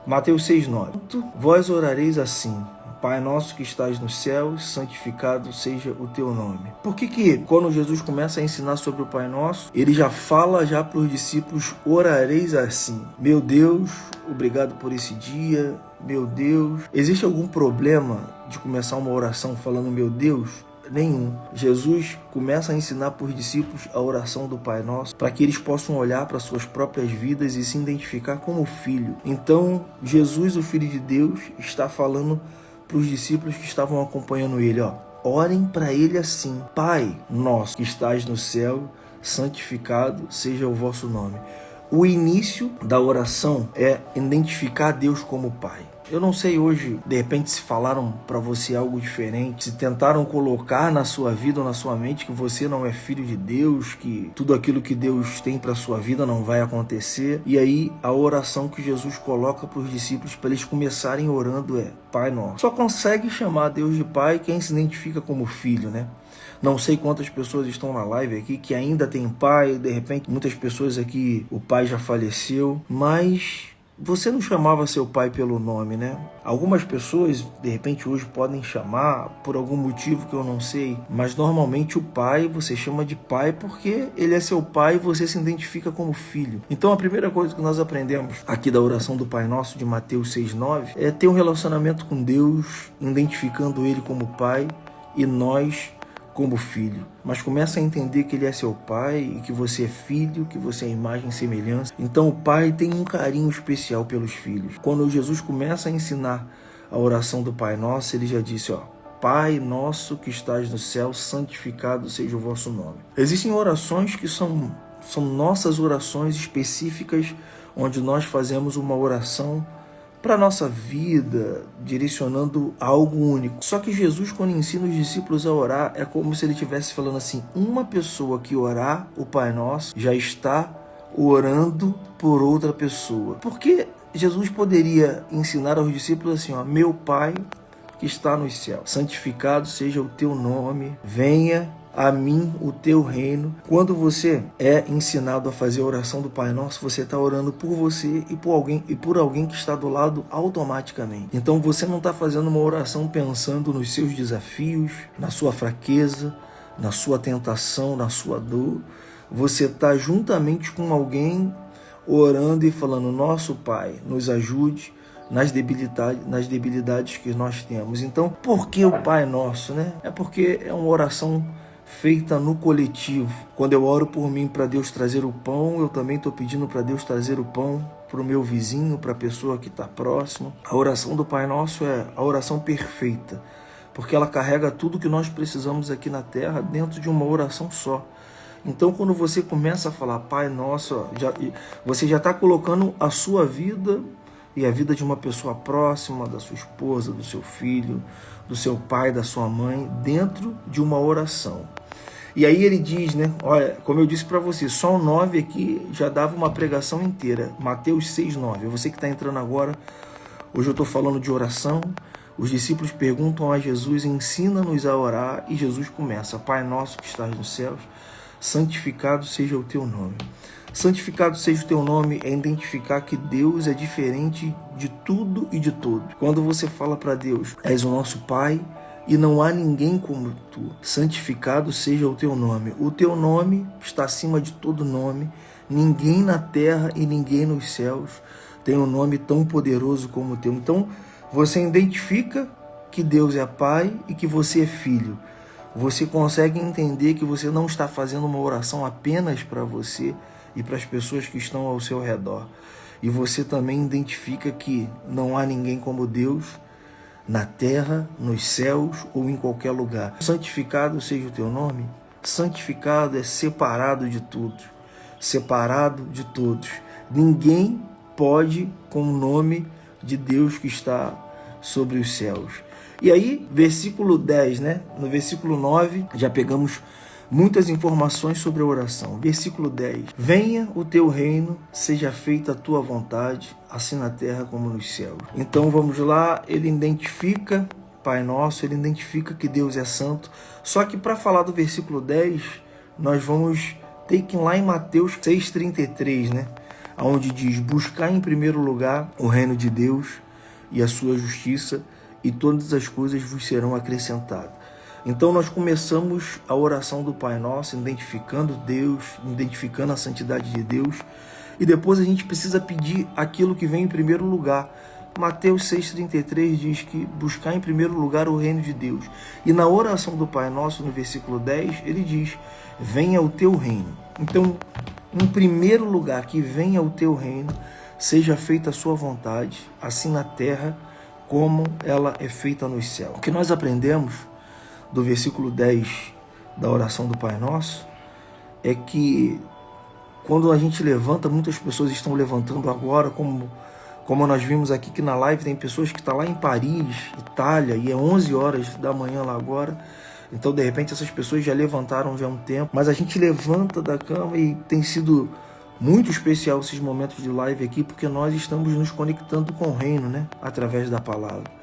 Mateus 6,9. Vós orareis assim: Pai nosso que estás nos céus, santificado seja o teu nome. Por que quando Jesus começa a ensinar sobre o Pai Nosso, ele já fala para os discípulos: orareis assim? Meu Deus, obrigado por esse dia. Meu Deus. Existe algum problema de começar uma oração falando meu Deus? Nenhum. Jesus começa a ensinar para os discípulos a oração do Pai Nosso para que eles possam olhar para suas próprias vidas e se identificar como filho. Então, Jesus, o Filho de Deus, está falando para os discípulos que estavam acompanhando ele, orem para ele assim: Pai nosso que estás no céu, santificado seja o vosso nome. O início da oração é identificar Deus como Pai. Eu não sei hoje, de repente, se falaram para você algo diferente, se tentaram colocar na sua vida ou na sua mente que você não é filho de Deus, que tudo aquilo que Deus tem para sua vida não vai acontecer. E aí a oração que Jesus coloca para os discípulos para eles começarem orando é: Pai Nosso. Só consegue chamar Deus de Pai quem se identifica como filho, né? Não sei quantas pessoas estão na live aqui que ainda tem pai, de repente muitas pessoas aqui o pai já faleceu, mas você não chamava seu pai pelo nome, né? Algumas pessoas, de repente, hoje podem chamar por algum motivo que eu não sei, mas normalmente o pai você chama de pai porque ele é seu pai e você se identifica como filho. Então a primeira coisa que nós aprendemos aqui da oração do Pai Nosso de Mateus 6,9 é ter um relacionamento com Deus, identificando ele como pai e nós como filho, mas começa a entender que ele é seu pai e que você é filho, que você é imagem e semelhança. Então o pai tem um carinho especial pelos filhos. Quando Jesus começa a ensinar a oração do Pai Nosso, ele já disse, Pai nosso que estás no céu, santificado seja o vosso nome. Existem orações que são nossas orações específicas, onde nós fazemos uma oração para a nossa vida, direcionando algo único. Só que Jesus, quando ensina os discípulos a orar, é como se ele estivesse falando assim: uma pessoa que orar o Pai Nosso já está orando por outra pessoa. Porque Jesus poderia ensinar aos discípulos assim: meu Pai que está nos céus, santificado seja o teu nome, venha a mim o teu reino. Quando você é ensinado a fazer a oração do Pai Nosso, você está orando por você e por alguém que está do lado automaticamente. Então você não está fazendo uma oração pensando nos seus desafios, na sua fraqueza, na sua tentação, na sua dor. Você está juntamente com alguém orando e falando: nosso Pai, nos ajude nas debilidades que nós temos. Então, por que o Pai Nosso, né? É porque é uma oração feita no coletivo. Quando eu oro por mim para Deus trazer o pão, eu também estou pedindo para Deus trazer o pão para o meu vizinho, para a pessoa que está próximo. A oração do Pai Nosso é a oração perfeita, porque ela carrega tudo que nós precisamos aqui na terra dentro de uma oração só. Então, quando você começa a falar Pai Nosso, você já está colocando a sua vida e a vida de uma pessoa próxima, da sua esposa, do seu filho, do seu pai, da sua mãe, dentro de uma oração. E aí ele diz, né? Olha, como eu disse para você, só o 9 aqui já dava uma pregação inteira. Mateus 6,9. Você que está entrando agora, hoje eu estou falando de oração. Os discípulos perguntam a Jesus: ensina-nos a orar. E Jesus começa: Pai nosso que estás nos céus, santificado seja o teu nome. Santificado seja o teu nome é identificar que Deus é diferente de tudo e de todos. Quando você fala para Deus: és o nosso Pai e não há ninguém como tu, santificado seja o teu nome. O teu nome está acima de todo nome. Ninguém na terra e ninguém nos céus tem um nome tão poderoso como o teu. Então você identifica que Deus é Pai e que você é filho. Você consegue entender que você não está fazendo uma oração apenas para você e para as pessoas que estão ao seu redor. E você também identifica que não há ninguém como Deus na terra, nos céus ou em qualquer lugar. Santificado seja o teu nome. Santificado é separado de tudo, separado de todos. Ninguém pode com o nome de Deus que está sobre os céus. E aí, versículo 10, né? No versículo 9, já pegamos muitas informações sobre a oração. Versículo 10. Venha o teu reino, seja feita a tua vontade, assim na terra como nos céus. Então vamos lá, ele identifica Pai Nosso, ele identifica que Deus é santo. Só que para falar do versículo 10, nós vamos ter que ir lá em Mateus 6,33, né? onde diz: buscar em primeiro lugar o reino de Deus e a sua justiça, e todas as coisas vos serão acrescentadas. Então nós começamos a oração do Pai Nosso identificando Deus, identificando a santidade de Deus, e depois a gente precisa pedir aquilo que vem em primeiro lugar. Mateus 6,33 diz que buscar em primeiro lugar o reino de Deus. E na oração do Pai Nosso, no versículo 10, ele diz: venha o teu reino. Então, em primeiro lugar, que venha o teu reino, seja feita a sua vontade, assim na terra como ela é feita nos céus. O que nós aprendemos do versículo 10 da oração do Pai Nosso é que quando a gente levanta, muitas pessoas estão levantando agora, como nós vimos aqui que na live tem pessoas que estão lá em Paris, Itália, e é 11 horas da manhã lá agora. Então, de repente, essas pessoas já levantaram já há um tempo, mas a gente levanta da cama e tem sido muito especial esses momentos de live aqui, porque nós estamos nos conectando com o reino, né? Através da palavra.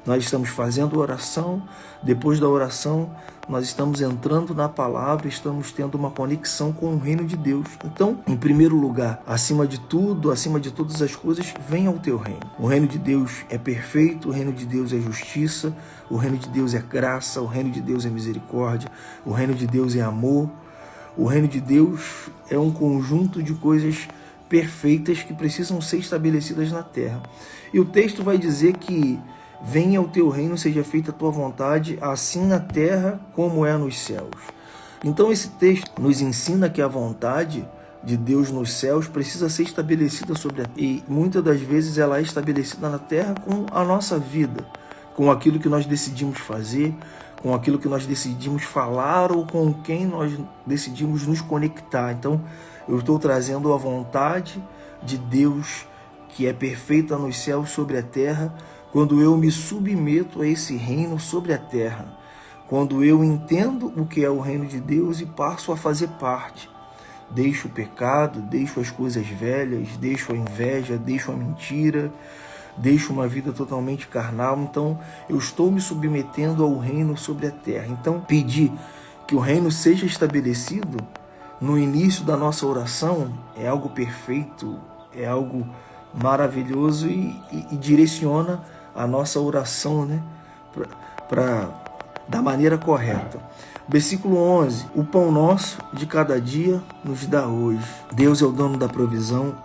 Nós estamos fazendo oração, depois da oração nós estamos entrando na palavra, estamos tendo uma conexão com o reino de Deus. Então, em primeiro lugar, acima de tudo, acima de todas as coisas, venha o teu reino. O reino de Deus é perfeito, o reino de Deus é justiça, o reino de Deus é graça, o reino de Deus é misericórdia, o reino de Deus é amor. O reino de Deus é um conjunto de coisas perfeitas que precisam ser estabelecidas na terra. E o texto vai dizer que venha o teu reino, seja feita a tua vontade, assim na terra como é nos céus. Então esse texto nos ensina que a vontade de Deus nos céus precisa ser estabelecida sobre a terra. E muitas das vezes ela é estabelecida na terra com a nossa vida, com aquilo que nós decidimos fazer, com aquilo que nós decidimos falar ou com quem nós decidimos nos conectar. Então eu estou trazendo a vontade de Deus, que é perfeita nos céus sobre a terra, quando eu me submeto a esse reino sobre a terra, quando eu entendo o que é o reino de Deus e passo a fazer parte. Deixo o pecado, deixo as coisas velhas, deixo a inveja, deixo a mentira, deixo uma vida totalmente carnal. Então eu estou me submetendo ao reino sobre a terra. Então pedir que o reino seja estabelecido no início da nossa oração é algo perfeito, é algo maravilhoso e direciona a nossa oração, né, da maneira correta. Versículo 11: o pão nosso de cada dia nos dá hoje. Deus é o dono da provisão.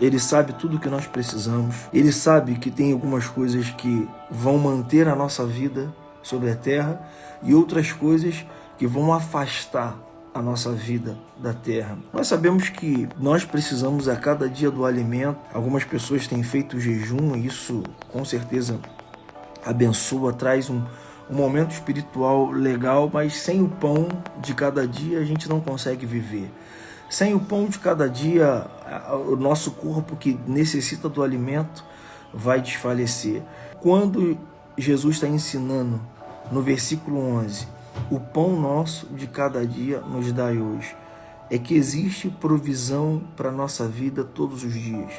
Ele sabe tudo o que nós precisamos. Ele sabe que tem algumas coisas que vão manter a nossa vida sobre a terra e outras coisas que vão afastar a nossa vida da terra. Nós sabemos que nós precisamos a cada dia do alimento. Algumas pessoas têm feito jejum e isso com certeza abençoa, traz um momento espiritual legal, mas sem o pão de cada dia a gente não consegue viver. Sem o pão de cada dia, o nosso corpo que necessita do alimento vai desfalecer. Quando Jesus está ensinando no versículo 11, o pão nosso de cada dia nos dai hoje, é que existe provisão para a nossa vida todos os dias.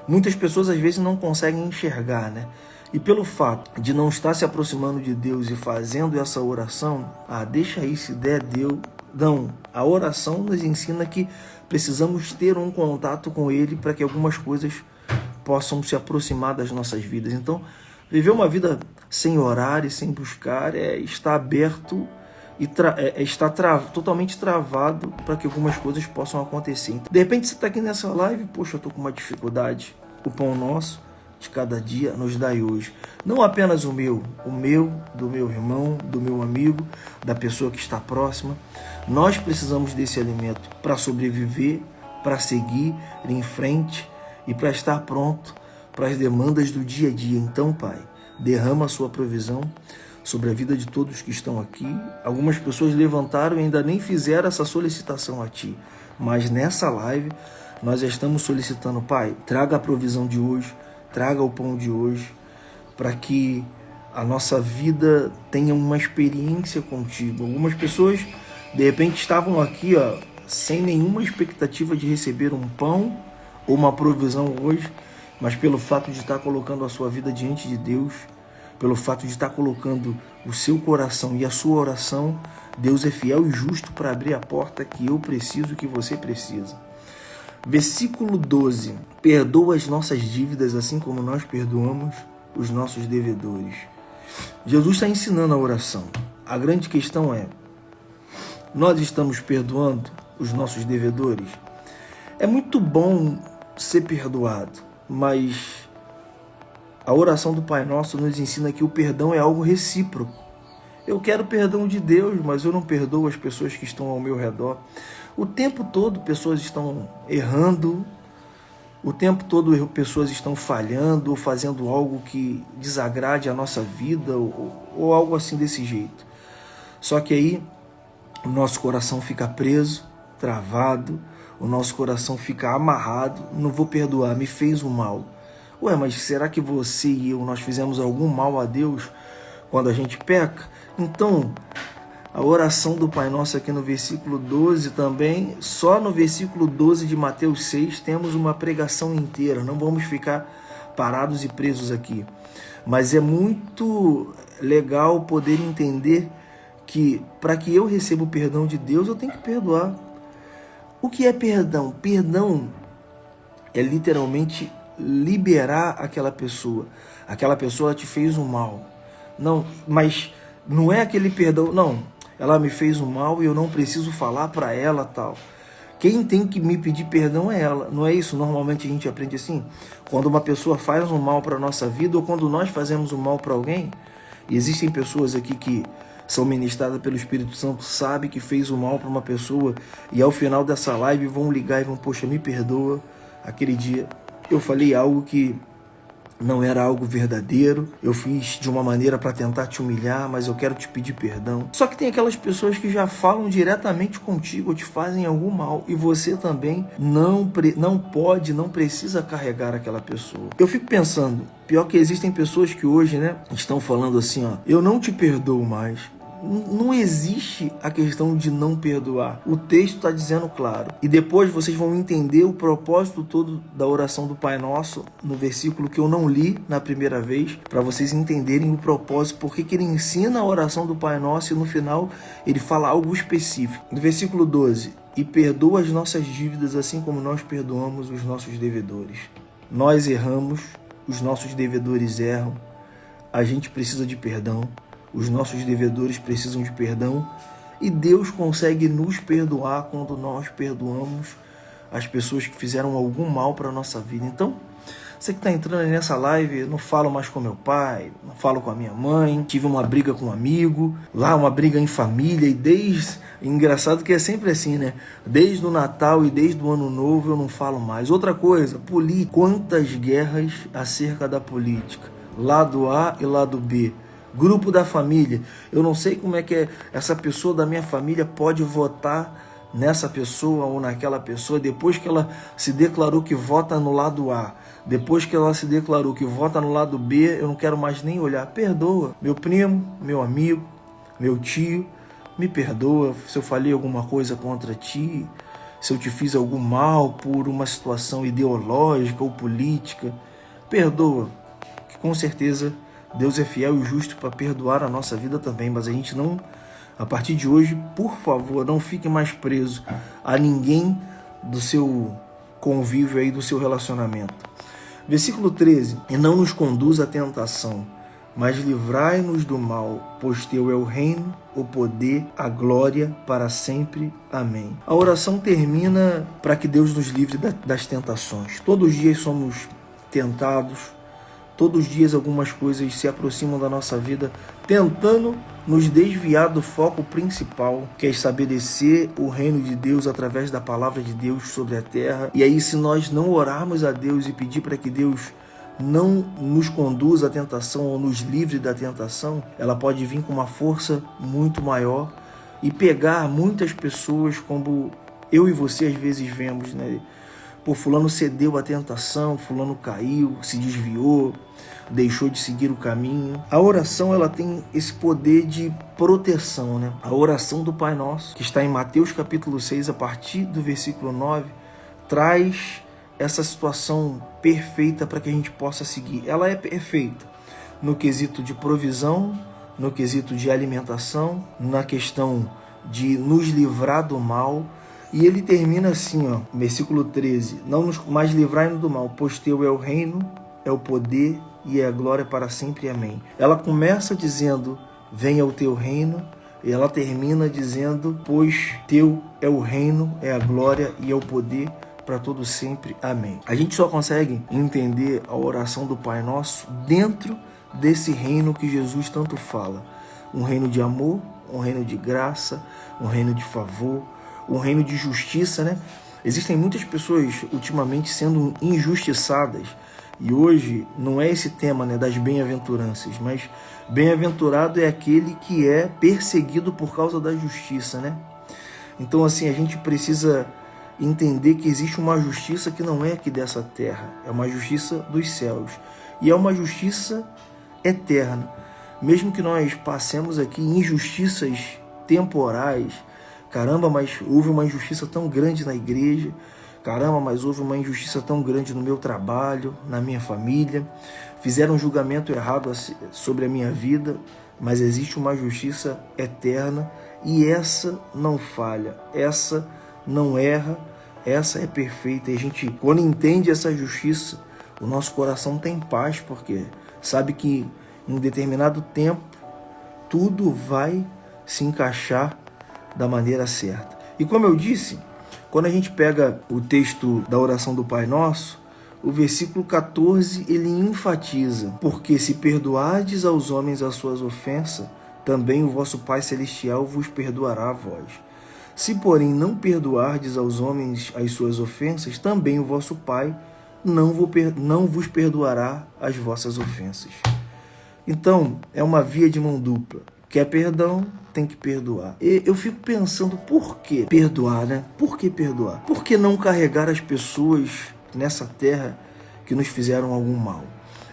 Muitas pessoas às vezes não conseguem enxergar, né? E pelo fato de não estar se aproximando de Deus e fazendo essa oração, deixa aí, se der, Deus. Não, a oração nos ensina que precisamos ter um contato com Ele para que algumas coisas possam se aproximar das nossas vidas. Então, viver uma vida sem orar e sem buscar é estar aberto e estar totalmente travado para que algumas coisas possam acontecer. De repente você está aqui nessa live, poxa, eu estou com uma dificuldade. O pão nosso de cada dia nos dai hoje. Não apenas o meu, do meu irmão, do meu amigo, da pessoa que está próxima. Nós precisamos desse alimento para sobreviver, para seguir em frente e para estar pronto para as demandas do dia a dia. Então, Pai, derrama a sua provisão sobre a vida de todos que estão aqui. Algumas pessoas levantaram e ainda nem fizeram essa solicitação a Ti, mas nessa live nós já estamos solicitando: Pai, traga a provisão de hoje, traga o pão de hoje, para que a nossa vida tenha uma experiência contigo. Algumas pessoas de repente estavam aqui sem nenhuma expectativa de receber um pão ou uma provisão hoje, mas pelo fato de estar colocando a sua vida diante de Deus, pelo fato de estar colocando o seu coração e a sua oração, Deus é fiel e justo para abrir a porta que eu preciso, que você precisa. Versículo 12. Perdoa as nossas dívidas, assim como nós perdoamos os nossos devedores. Jesus está ensinando a oração. A grande questão é, nós estamos perdoando os nossos devedores? É muito bom ser perdoado, mas a oração do Pai Nosso nos ensina que o perdão é algo recíproco. Eu quero perdão de Deus, mas eu não perdoo as pessoas que estão ao meu redor. O tempo todo pessoas estão errando, o tempo todo pessoas estão falhando ou fazendo algo que desagrade a nossa vida ou algo assim desse jeito. Só que aí o nosso coração fica preso, travado, o nosso coração fica amarrado, não vou perdoar, me fez um mal. Ué, mas será que você e eu, nós fizemos algum mal a Deus quando a gente peca? Então, a oração do Pai Nosso aqui no versículo 12 também, só no versículo 12 de Mateus 6 temos uma pregação inteira, não vamos ficar parados e presos aqui. Mas é muito legal poder entender que para que eu receba o perdão de Deus, eu tenho que perdoar. O que é perdão? Perdão é literalmente liberar aquela pessoa. Aquela pessoa te fez um mal. Não, mas não é aquele perdão, não. Ela me fez um mal e eu não preciso falar para ela tal. Quem tem que me pedir perdão é ela. Não é isso? Normalmente a gente aprende assim. Quando uma pessoa faz um mal para a nossa vida ou quando nós fazemos um mal para alguém. E existem pessoas aqui que são ministradas pelo Espírito Santo, sabem que fez um mal para uma pessoa e ao final dessa live vão ligar e vão, poxa, me perdoa. Aquele dia eu falei algo que não era algo verdadeiro, eu fiz de uma maneira para tentar te humilhar, mas eu quero te pedir perdão. Só que tem aquelas pessoas que já falam diretamente contigo ou te fazem algum mal e você também não precisa carregar aquela pessoa. Eu fico pensando, pior que existem pessoas que hoje, estão falando assim, ó, eu não te perdoo mais. Não existe a questão de não perdoar. O texto está dizendo claro. E depois vocês vão entender o propósito todo da oração do Pai Nosso, no versículo que eu não li na primeira vez, para vocês entenderem o propósito, porque que ele ensina a oração do Pai Nosso e no final ele fala algo específico. No versículo 12, e perdoa as nossas dívidas assim como nós perdoamos os nossos devedores. Nós erramos, os nossos devedores erram, a gente precisa de perdão. Os nossos devedores precisam de perdão e Deus consegue nos perdoar quando nós perdoamos as pessoas que fizeram algum mal para a nossa vida. Então, você que está entrando nessa live, eu não falo mais com meu pai, não falo com a minha mãe, tive uma briga com um amigo, lá uma briga em família engraçado que é sempre assim, Desde o Natal e desde o Ano Novo eu não falo mais. Outra coisa, política. Quantas guerras acerca da política, lado A e lado B. Grupo da família, eu não sei como é que essa pessoa da minha família pode votar nessa pessoa ou naquela pessoa depois que ela se declarou que vota no lado A, depois que ela se declarou que vota no lado B, eu não quero mais nem olhar. Perdoa, meu primo, meu amigo, meu tio, me perdoa se eu falei alguma coisa contra ti, se eu te fiz algum mal por uma situação ideológica ou política, perdoa, que com certeza Deus é fiel e justo para perdoar a nossa vida também, mas a gente não, a partir de hoje, por favor, não fique mais preso a ninguém do seu convívio aí, do seu relacionamento. Versículo 13, e não nos conduz à tentação, mas livrai-nos do mal, pois teu é o reino, o poder, a glória para sempre. Amém. A oração termina para que Deus nos livre das tentações. Todos os dias somos tentados, todos os dias algumas coisas se aproximam da nossa vida, tentando nos desviar do foco principal, que é estabelecer o reino de Deus através da palavra de Deus sobre a terra. E aí, se nós não orarmos a Deus e pedir para que Deus não nos conduza à tentação ou nos livre da tentação, ela pode vir com uma força muito maior e pegar muitas pessoas, como eu e você às vezes vemos, Pô, fulano cedeu à tentação, fulano caiu, se desviou, deixou de seguir o caminho. A oração, ela tem esse poder de proteção, A oração do Pai Nosso, que está em Mateus capítulo 6, a partir do versículo 9, traz essa situação perfeita para que a gente possa seguir. Ela é perfeita no quesito de provisão, no quesito de alimentação, na questão de nos livrar do mal. E ele termina assim, ó, versículo 13: não nos mais livrai-nos do mal, pois teu é o reino, é o poder e é a glória para sempre. Amém. Ela começa dizendo, venha o teu reino, e ela termina dizendo, pois teu é o reino, é a glória e é o poder para todo sempre. Amém. A gente só consegue entender a oração do Pai Nosso dentro desse reino que Jesus tanto fala. Um reino de amor, um reino de graça, um reino de favor, um reino de justiça, né? Existem muitas pessoas ultimamente sendo injustiçadas, e hoje não é esse tema, né, das bem-aventuranças, mas bem-aventurado é aquele que é perseguido por causa da justiça, né? Então, assim, a gente precisa entender que existe uma justiça que não é aqui dessa terra, é uma justiça dos céus, e é uma justiça eterna. Mesmo que nós passemos aqui injustiças temporais, caramba, mas houve uma injustiça tão grande na igreja, caramba, mas houve uma injustiça tão grande no meu trabalho, na minha família, fizeram um julgamento errado sobre a minha vida, mas existe uma justiça eterna, e essa não falha, essa não erra, essa é perfeita. E a gente, quando entende essa justiça, o nosso coração tem paz, porque sabe que em um determinado tempo tudo vai se encaixar da maneira certa. E como eu disse, quando a gente pega o texto da oração do Pai Nosso, o versículo 14 ele enfatiza: porque se perdoardes aos homens as suas ofensas, também o vosso Pai Celestial vos perdoará a vós. Se, porém, não perdoardes aos homens as suas ofensas, também o vosso Pai não vos perdoará as vossas ofensas. Então, é uma via de mão dupla. Quer perdão, tem que perdoar. E eu fico pensando, por que perdoar, né? Por que perdoar? Por que não carregar as pessoas nessa terra que nos fizeram algum mal?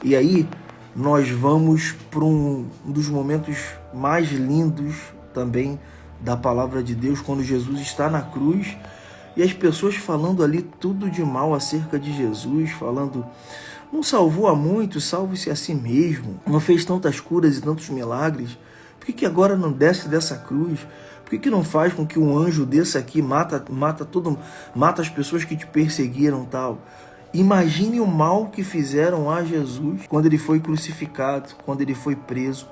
E aí, nós vamos para um dos momentos mais lindos também da palavra de Deus, quando Jesus está na cruz e as pessoas falando ali tudo de mal acerca de Jesus, falando: não salvou a muitos, salve-se a si mesmo, não fez tantas curas e tantos milagres, por que agora não desce dessa cruz? Por que não faz com que um anjo desça aqui, mata as pessoas que te perseguiram, tal? Imagine o mal que fizeram a Jesus quando ele foi crucificado, quando ele foi preso,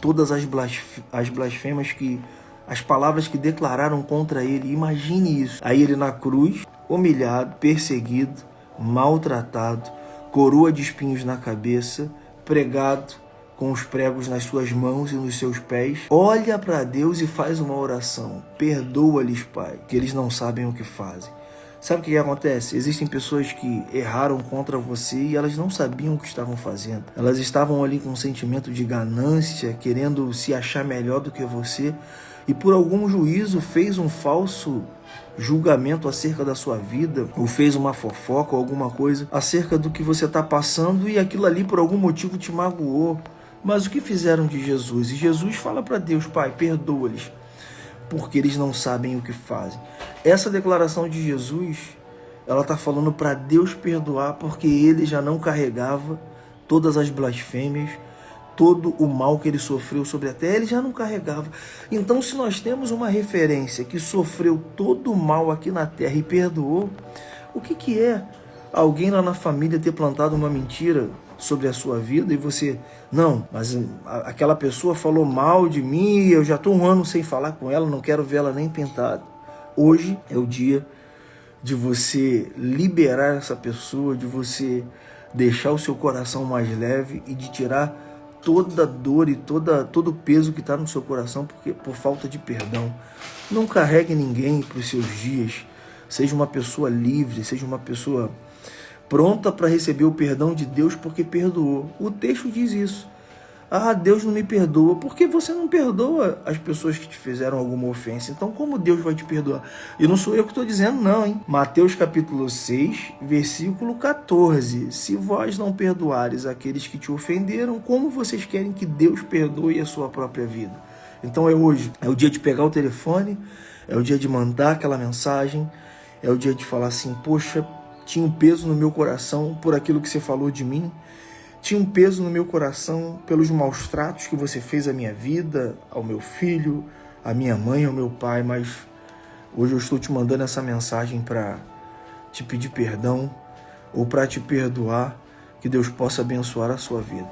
todas as blasfêmias as palavras que declararam contra ele. Imagine isso. Aí ele na cruz, humilhado, perseguido, maltratado, coroa de espinhos na cabeça, pregado com os pregos nas suas mãos e nos seus pés, olha para Deus e faz uma oração: perdoa-lhes, Pai, que eles não sabem o que fazem. Sabe o que acontece? Existem pessoas que erraram contra você e elas não sabiam o que estavam fazendo. Elas estavam ali com um sentimento de ganância, querendo se achar melhor do que você, e por algum juízo fez um falso julgamento acerca da sua vida, ou fez uma fofoca ou alguma coisa acerca do que você está passando, e aquilo ali por algum motivo te magoou. Mas o que fizeram de Jesus? E Jesus fala para Deus: Pai, perdoa-lhes, porque eles não sabem o que fazem. Essa declaração de Jesus, ela está falando para Deus perdoar, porque ele já não carregava todas as blasfêmias, todo o mal que ele sofreu sobre a terra, ele já não carregava. Então, se nós temos uma referência que sofreu todo o mal aqui na terra e perdoou, o que é alguém lá na família ter plantado uma mentira sobre a sua vida e você: não, mas aquela pessoa falou mal de mim, eu já estou um ano sem falar com ela, não quero ver ela nem pintada. Hoje é o dia de você liberar essa pessoa, de você deixar o seu coração mais leve e de tirar toda a dor e todo o peso que está no seu coração por falta de perdão. Não carregue ninguém para os seus dias. Seja uma pessoa livre, seja uma pessoa pronta para receber o perdão de Deus, porque perdoou. O texto diz isso. Ah, Deus não me perdoa. Por que você não perdoa as pessoas que te fizeram alguma ofensa? Então, como Deus vai te perdoar? E não sou eu que estou dizendo, não, hein? Mateus capítulo 6, versículo 14. Se vós não perdoares aqueles que te ofenderam, como vocês querem que Deus perdoe a sua própria vida? Então é hoje. É o dia de pegar o telefone, é o dia de mandar aquela mensagem, é o dia de falar assim: poxa, tinha um peso no meu coração por aquilo que você falou de mim. Tinha um peso no meu coração pelos maus tratos que você fez à minha vida, ao meu filho, à minha mãe, ao meu pai, mas Hoje eu estou te mandando essa mensagem para te pedir perdão ou para te perdoar, que Deus possa abençoar a sua vida.